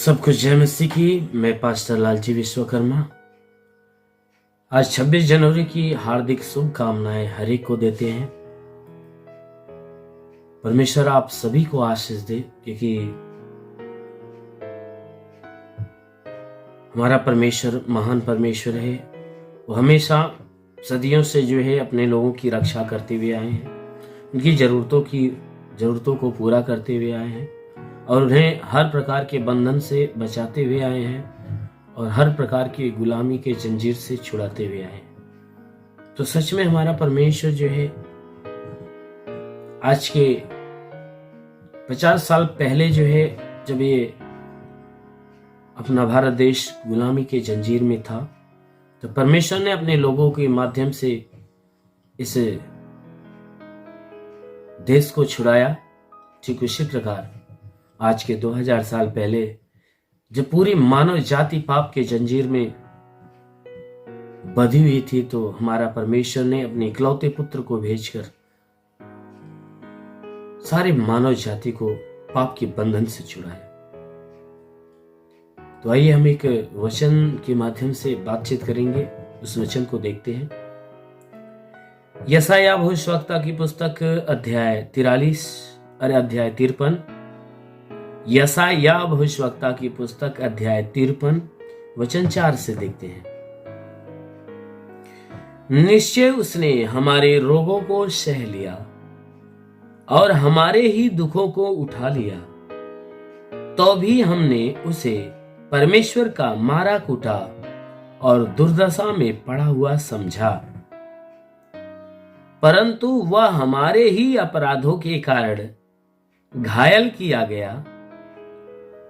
सब कुछ जय मसीह की। मैं पास्टर लालजी विश्वकर्मा आज 26 जनवरी की हार्दिक शुभकामनाएं हर एक को देते हैं। परमेश्वर आप सभी को आशीष दे, क्योंकि हमारा परमेश्वर महान परमेश्वर है। वो हमेशा सदियों से जो है अपने लोगों की रक्षा करते हुए आए हैं, उनकी जरूरतों को पूरा करते हुए आए हैं और उन्हें हर प्रकार के बंधन से बचाते हुए आए हैं और हर प्रकार की गुलामी के जंजीर से छुड़ाते हुए आए हैं। तो सच में हमारा परमेश्वर जो है आज के 50 साल पहले जो है, जब ये अपना भारत देश गुलामी के जंजीर में था, तो परमेश्वर ने अपने लोगों के माध्यम से इस देश को छुड़ाया। ठीक उसी प्रकार आज के 2000 साल पहले जब पूरी मानव जाति पाप के जंजीर में बंधी हुई थी, तो हमारा परमेश्वर ने अपने इकलौते पुत्र को भेजकर सारे मानव जाति को पाप के बंधन से छुड़ाया। तो आइए हम एक वचन के माध्यम से बातचीत करेंगे। उस वचन को देखते हैं। यशायाह भविष्यवक्ता की पुस्तक अध्याय 53 यशायाह भविष्यवक्ता की पुस्तक अध्याय 53 वचन 4 से देखते हैं। निश्चय उसने हमारे रोगों को सह लिया और हमारे ही दुखों को उठा लिया, तो भी हमने उसे परमेश्वर का मारा कूटा और दुर्दशा में पड़ा हुआ समझा। परंतु वह हमारे ही अपराधों के कारण घायल किया गया,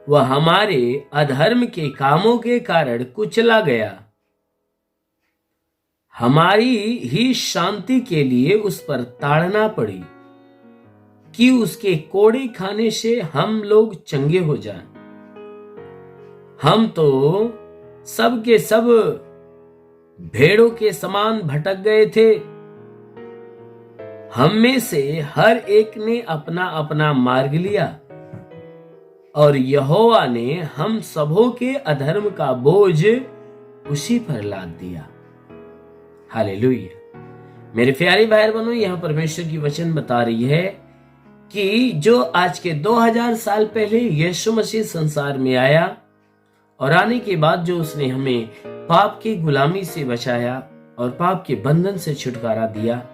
वह हमारे अधर्म के कामों के कारण कुचला गया। हमारी ही शांति के लिए उस पर ताड़ना पड़ी कि उसके कोड़े खाने से हम लोग चंगे हो जाएं। हम तो सब के सब भेड़ों के समान भटक गए थे, हम में से हर एक ने अपना अपना मार्ग लिया और यहोवा ने हम सबों के अधर्म का बोझ उसी पर लाद दिया। हालेलुया। मेरे प्यारे भाई बहनों, यहां परमेश्वर की वचन बता रही है कि जो आज के 2000 साल पहले यीशु मसीह संसार में आया और आने के बाद जो उसने हमें पाप की गुलामी से बचाया और पाप के बंधन से छुटकारा दिया,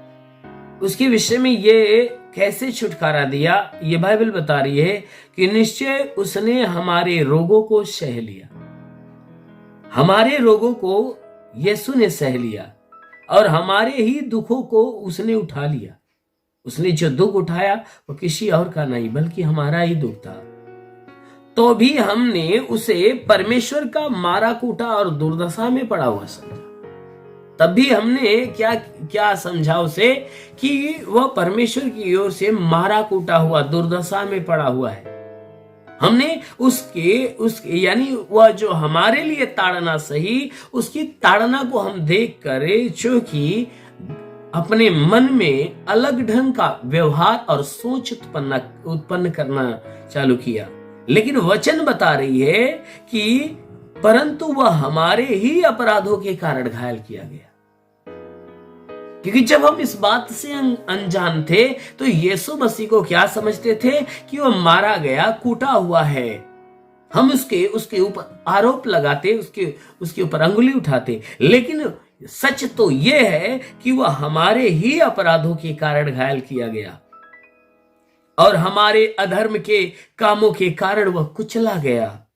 उसके विषय में ये कैसे छुटकारा दिया, ये बाइबल बता रही है कि निश्चय उसने हमारे रोगों को सह लिया। हमारे रोगों को यीशु ने सह लिया और हमारे ही दुखों को उसने उठा लिया। उसने जो दुख उठाया वो किसी और का नहीं बल्कि हमारा ही दुख था। तो भी हमने उसे परमेश्वर का मारा कूटा और दुर्दशा में पड़ा हुआ समझा। तब भी हमने क्या समझा उसे कि वह परमेश्वर की ओर से मारा कूटा हुआ दुर्दशा में पड़ा हुआ है। हमने उसके यानी वह जो हमारे लिए ताड़ना सही, उसकी ताड़ना को हम देख कर चूंकि अपने मन में अलग ढंग का व्यवहार और सोच उत्पन्न करना चालू किया। लेकिन वचन बता रही है कि परंतु वह हमारे ही अपराधों के कारण घायल किया गया। क्योंकि जब हम इस बात से अनजान थे तो यीशु मसीह को क्या समझते थे कि वह मारा गया, कूटा हुआ है। हम उसके ऊपर आरोप लगाते, उसके ऊपर अंगुली उठाते। लेकिन सच तो यह है कि वह हमारे ही अपराधों के कारण घायल किया गया और हमारे अधर्म के कामों के कारण वह कुचला गया।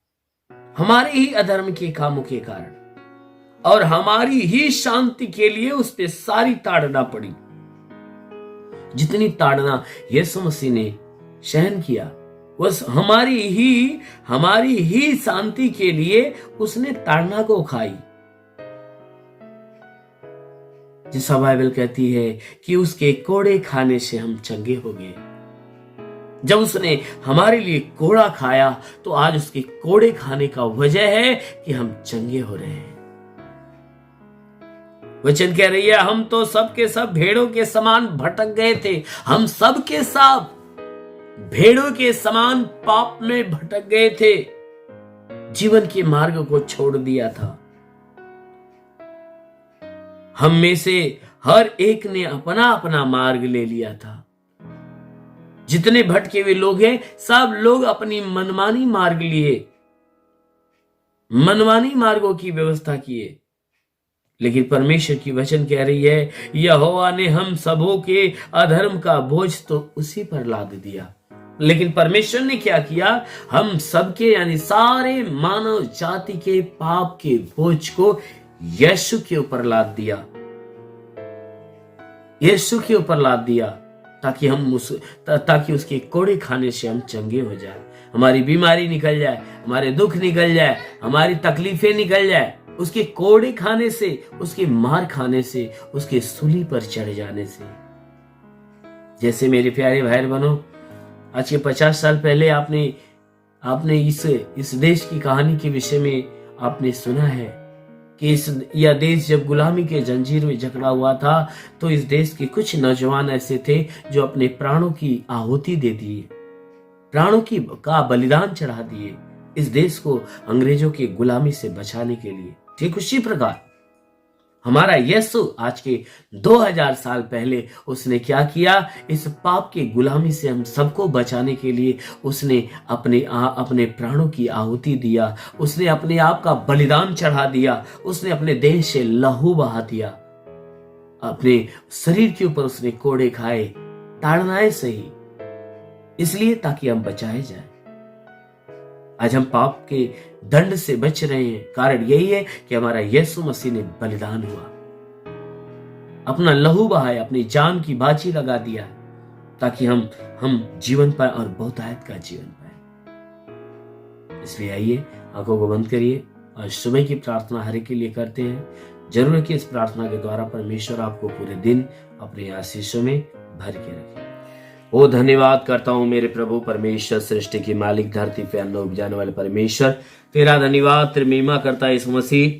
हमारे ही अधर्म के कामों के कारण और हमारी ही शांति के लिए उस पे सारी ताड़ना पड़ी। जितनी ताड़ना यीशु मसीह ने सहन किया, बस हमारी ही शांति के लिए उसने ताड़ना को खाई। जैसा बाइबल कहती है कि उसके कोड़े खाने से हम चंगे हो गए। जब उसने हमारे लिए कोड़ा खाया तो आज उसके कोड़े खाने का वजह है कि हम चंगे हो रहे हैं। वचन कह रही है, हम तो सब के सब भेड़ों के समान भटक गए थे। हम सब के सब भेड़ों के समान पाप में भटक गए थे। जीवन के मार्ग को छोड़ दिया था। हम में से हर एक ने अपना अपना मार्ग ले लिया था। जितने भटके हुए लोग हैं, सब लोग अपनी मनमानी मार्ग लिए, मनमानी मार्गों की व्यवस्था किए। लेकिन परमेश्वर की वचन कह रही है, यहोवा ने हम सबों के अधर्म का बोझ तो उसी पर लाद दिया। लेकिन परमेश्वर ने क्या किया? हम सबके यानी सारे मानव जाति के पाप के बोझ को यीशु के ऊपर लाद दिया, यीशु के ऊपर लाद दिया, ताकि उसके कोड़े खाने से हम चंगे हो जाए, हमारी बीमारी निकल जाए, हमारे दुख निकल जाए, हमारी तकलीफें निकल जाए, उसके कोड़े खाने से, उसके मार खाने से, उसके सूली पर चढ़ जाने से। जैसे मेरे प्यारे भाई बहनों, आज के 50 साल पहले आपने इस देश की कहानी के विषय में आपने सुना है कि यह देश जब गुलामी के जंजीर में जकड़ा हुआ था, तो इस देश के कुछ नौजवान ऐसे थे जो अपने प्राणों की आहुति दे दिए, प्राणों का बलिदान चढ़ा दिए इस देश को अंग्रेजों की गुलामी से बचाने के लिए। ठीक उसी प्रकार हमारा यीशु आज के 2000 साल पहले उसने क्या किया? इस पाप की गुलामी से हम सबको बचाने के लिए उसने अपने प्राणों की आहुति दिया, उसने अपने आप का बलिदान चढ़ा दिया, उसने अपने देह से लहू बहा दिया, अपने शरीर के ऊपर उसने कोड़े खाए, ताड़नाएं सही, इसलिए ताकि हम बचाए जाए। आज हम पाप के दंड से बच रहे हैं, कारण यही है कि हमारा यीशु मसीह ने बलिदान हुआ, अपना लहू बहाया, अपनी जान की बाजी लगा दिया, ताकि हम जीवन पाए और बहुतायत का जीवन पाए। इसलिए आइए आंखों को बंद करिए और सुबह की प्रार्थना हर एक के लिए करते हैं। जरूर है कि इस प्रार्थना के द्वारा परमेश्वर आपको पूरे दिन अपने आशीषों में भर के रखे। ओ धन्यवाद करता हूं मेरे प्रभु परमेश्वर, सृष्टि के मालिक, धरती पे अन्न उपजाने वाले परमेश्वर, तेरा धन्यवाद, तेरी महिमा करता है यीशु मसीह।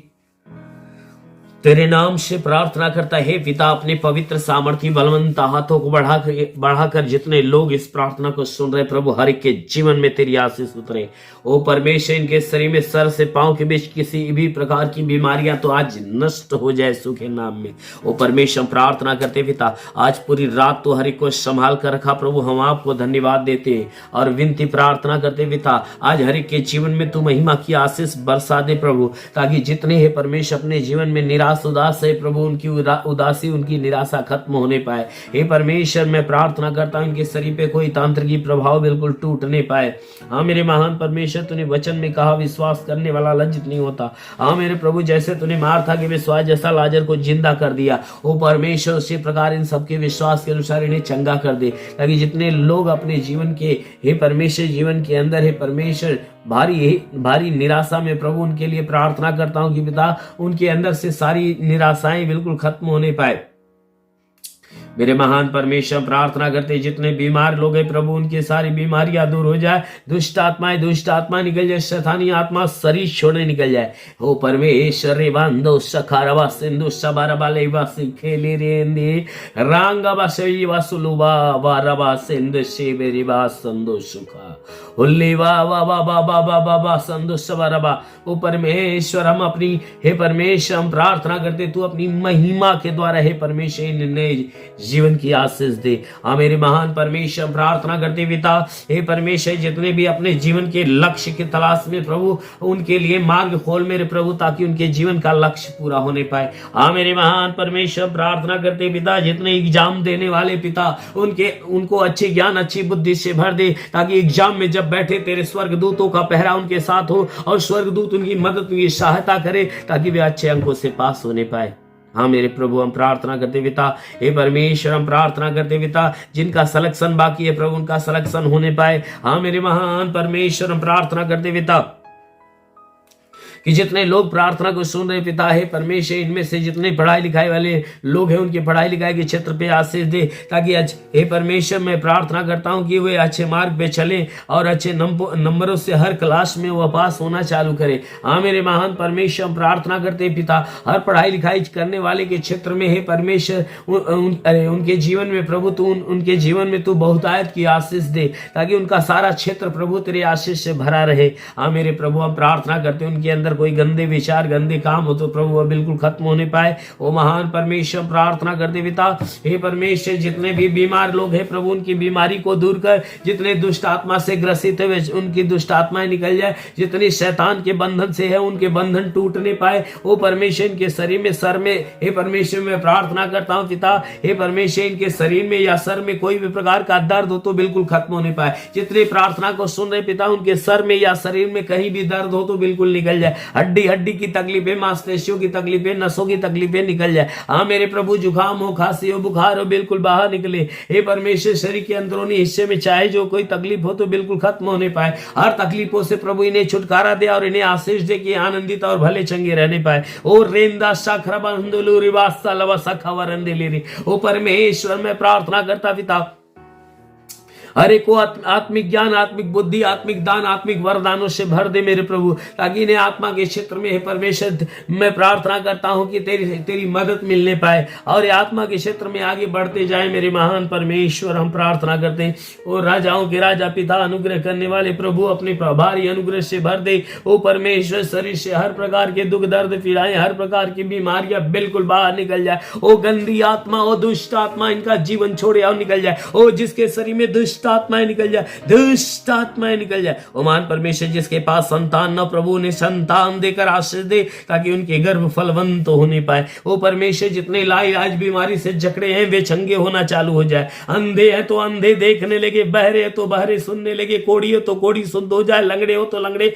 तेरे नाम से प्रार्थना करता है पिता, अपने पवित्र सामर्थी बलवंत हाथों को बढ़ाकर जितने लोग इस प्रार्थना को सुन रहे प्रभु, हर एक के जीवन में तेरी आशीष उतरे। ओ परमेश्वर, इनके शरीर में सर से पांव के बीच किसी भी प्रकार की बीमारियां तो आज नष्ट हो जाए सुखे नाम में। ओ परमेश्वर, प्रार्थना करते पिता, आज पूरी रात तो हर एक को संभाल कर रखा प्रभु, हम आपको धन्यवाद देते हैं और विनती प्रार्थना करते पिता, आज हर एक के जीवन में तू महिमा की आशीष बरसा दे प्रभु, ताकि जितने है परमेश्वर अपने जीवन में निराश उदास है प्रभु, उनकी उदासी, उनकी निराशा खत्म होने पाए। हे परमेश्वर, मैं प्रार्थना करता हूं इनके शरीर पे कोई तांत्रिकी प्रभाव बिल्कुल टूट नहीं पाए। हाँ मेरे महान परमेश्वर, तूने वचन में कहा विश्वास करने वाला लज्जित नहीं होता। हाँ मेरे प्रभु, जैसे तूने मार्था के विश्वास जैसा लाजर को जिंदा कर दिया, ओ परमेश्वर उसी प्रकार इन सबके विश्वास के अनुसार इन्हें चंगा कर दे, ताकि जितने लोग अपने जीवन के हे परमेश्वर जीवन के अंदर हे परमेश्वर भारी निराशा में प्रभु, उनके लिए प्रार्थना करता हूं कि पिता उनके अंदर से सारी निराशाएं बिल्कुल खत्म होने पाए। मेरे महान परमेश्वर, प्रार्थना करते जितने बीमार लोग हैं प्रभु, उनकी सारी बीमारियां दूर हो जाए, दुष्ट आत्मा निकल जाए, शैतानी आत्मा शरीर छोड़ने निकल जाए। हो परमेश्वर, रे बांधो सखारवा सिंधु सबारबा लेवा सिखेले रेंदे रांगा बसई वसुलुबा वारबा सिंधु शेबेरिबा संदो सुखा हुल्ली वा वा वा वा वा वा वा वा संदो सबारबा। ओ परमेश्वर, हम अपनी हे परमेश्वर हम प्रार्थना करते, तू अपनी महिमा के द्वारा हे परमेश्वर नए जीवन की आशीष दे। हाँ मेरे महान परमेश्वर, प्रार्थना करते पिता हे परमेश्वर, जितने भी अपने जीवन के लक्ष्य की तलाश में प्रभु, उनके लिए मार्ग खोल मेरे प्रभु, ताकि उनके जीवन का लक्ष्य पूरा होने पाए। हाँ मेरे महान परमेश्वर, प्रार्थना करते पिता, जितने एग्जाम देने वाले पिता, उनको अच्छे ज्ञान अच्छी बुद्धि से भर दे, ताकि एग्जाम में जब बैठे तेरे स्वर्गदूतों का पहरा उनके साथ हो और स्वर्गदूत उनकी मदद उनकी सहायता करे, ताकि वे अच्छे अंकों से पास होने पाए। हाँ मेरे प्रभु, हम प्रार्थना करते पिता हे परमेश्वर, हम प्रार्थना करते पिता, जिनका सिलेक्शन बाकी है प्रभु, उनका सिलेक्शन होने पाए। हाँ मेरे महान परमेश्वर, हम प्रार्थना करते पिता, कि जितने लोग प्रार्थना को सुन रहे पिता है परमेश्वर, इनमें से जितने पढ़ाई लिखाई वाले लोग हैं उनके पढ़ाई लिखाई के क्षेत्र पे आशीष दे, ताकि हे परमेश्वर मैं प्रार्थना करता हूं कि वे अच्छे मार्ग पे चले और अच्छे नंबरों से हर क्लास में वो पास होना चालू करे। हाँ मेरे महान परमेश्वर, हम प्रार्थना करते पिता, हर पढ़ाई लिखाई करने वाले के क्षेत्र में हे परमेश्वर उनके जीवन में प्रभु तू उनके जीवन में तू बहुतायत की आशीष दे, ताकि उनका सारा क्षेत्र प्रभु तेरे आशीष से भरा रहे। हाँ मेरे प्रभु, हम प्रार्थना करते हैं उनके अंदर कोई गंदे विचार गंदे काम हो तो प्रभु वह बिल्कुल खत्म होने पाए। ओ महान परमेश्वर, प्रार्थना करते पिता हे परमेश्वर, जितने भी बीमार लोग हैं प्रभु उनकी बीमारी को दूर कर, जितने दुष्ट आत्मा से ग्रसित है उनकी दुष्ट आत्माएं निकल जाए, जितने शैतान के बंधन से है उनके बंधन टूटने पाए। ओ परमेश्वर, इनके शरीर में सर में हे परमेश्वर मैं प्रार्थना करता हूं पिता हे परमेश्वर, इनके शरीर में या सर में कोई भी प्रकार का दर्द हो तो बिल्कुल खत्म होने पाए। जितने प्रार्थना को सुन रहे पिता उनके सर में या शरीर में कहीं भी दर्द हो तो बिल्कुल निकल जाए। हड्डी हड्डी की तकलीफें, मांसपेशियों की तकलीफें, नसों की तकलीफें निकल जाए। हाँ मेरे प्रभु, जुकाम हो, खांसी हो, बुखार हो, बिल्कुल बाहर निकले। हे परमेश्वर, शरीर के अंदरूनी हिस्से में चाहे जो कोई तकलीफ हो तो बिल्कुल खत्म होने पाए। हर तकलीफों से प्रभु इन्हें छुटकारा दे और इन्हें आशीष दे कि आनंदित और भले चंगे रहने पाए। ओ रेंदा शाखरा बंदुलू रिवासा लवा सखा वरंदिली। ओ परमेश्वर, मैं प्रार्थना करता पिता हर एक को आत्मिक ज्ञान, आत्मिक बुद्धि, आत्मिक दान, आत्मिक वरदानों से भर दे मेरे प्रभु, ताकि इन्हें आत्मा के क्षेत्र में हे परमेश्वर मैं प्रार्थना करता हूं कि तेरी मदद मिलने पाए और आत्मा के क्षेत्र में आगे बढ़ते जाए। मेरे महान परमेश्वर, हम प्रार्थना करते हैं और राजाओं के राजा पिता, अनुग्रह करने वाले प्रभु, अपने भारी अनुग्रह से भर दे। ओ परमेश्वर, शरीर से हर प्रकार के दुख दर्द पीड़ाएं, हर प्रकार की बीमारियां बिल्कुल बाहर निकल जाए। ओ गंदी आत्मा, ओ दुष्ट आत्मा, इनका जीवन छोड़े और निकल जाए। ओ जिसके शरीर में दुष्ट आत्माएं निकल जाए, दुष्ट आत्माएं निकल जाए। ओ मान परमेश्वर, जिसके पास संतान न प्रभु ने संतान देकर आशीष दे, ताकि उनके गर्भ फलवंत होने पाए। ओ परमेश्वर, जितने लाइलाज बीमारी से जकड़े हैं वे चंगे होना चालू हो जाए। अंधे हैं तो अंधे देखने लगे, बहरे हैं तो बहरे सुनने लगे, कोड़ी हो तो कोड़ी शुद्ध हो जाए, लंगड़े हो तो लंगड़े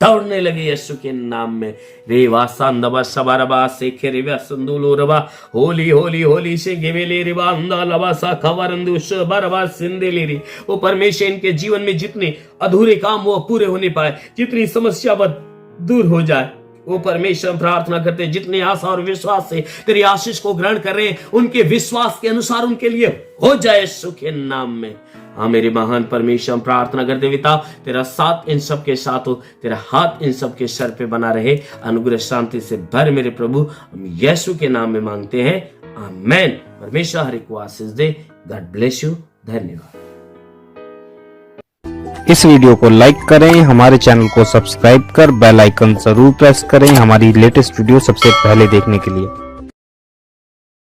दौड़ने लगे यीशु के नाम में। रे वासांदबा सबारबा से खेरेवा संदुलो रबा होली होली होली से गेवेले रिबा अंदा लबा सा खवरंदु शबरबा सिंदेलेरी। वो परमेश्वर, इनके जीवन में जितने अधूरे काम वो पूरे होने पाए, जितनी समस्या दूर हो जाए। वो परमेश्वर, प्रार्थना करते जितने आशा और विश्वास से तेरी आशीष को ग्रहण कर रहे हैं, उनके विश्वास के अनुसार उनके लिए हो जाए यीशु के नाम में। हाँ मेरे महान परमेश्वर, हम प्रार्थना करते पिता तेरा साथ इन सब के साथ हो, तेरा हाथ इन सब के सर पे बना रहे, अनुग्रह शांति से भर मेरे प्रभु, हम यीशु के नाम में मांगते हैं, आमेन। परमेश्वर हर एक को आशीष दे। God bless you. धन्यवाद। इस वीडियो को लाइक करें, हमारे चैनल को सब्सक्राइब कर बेल आइकन जरूर प्रेस करें हमारी लेटेस्ट वीडियो सबसे पहले देखने के लिए।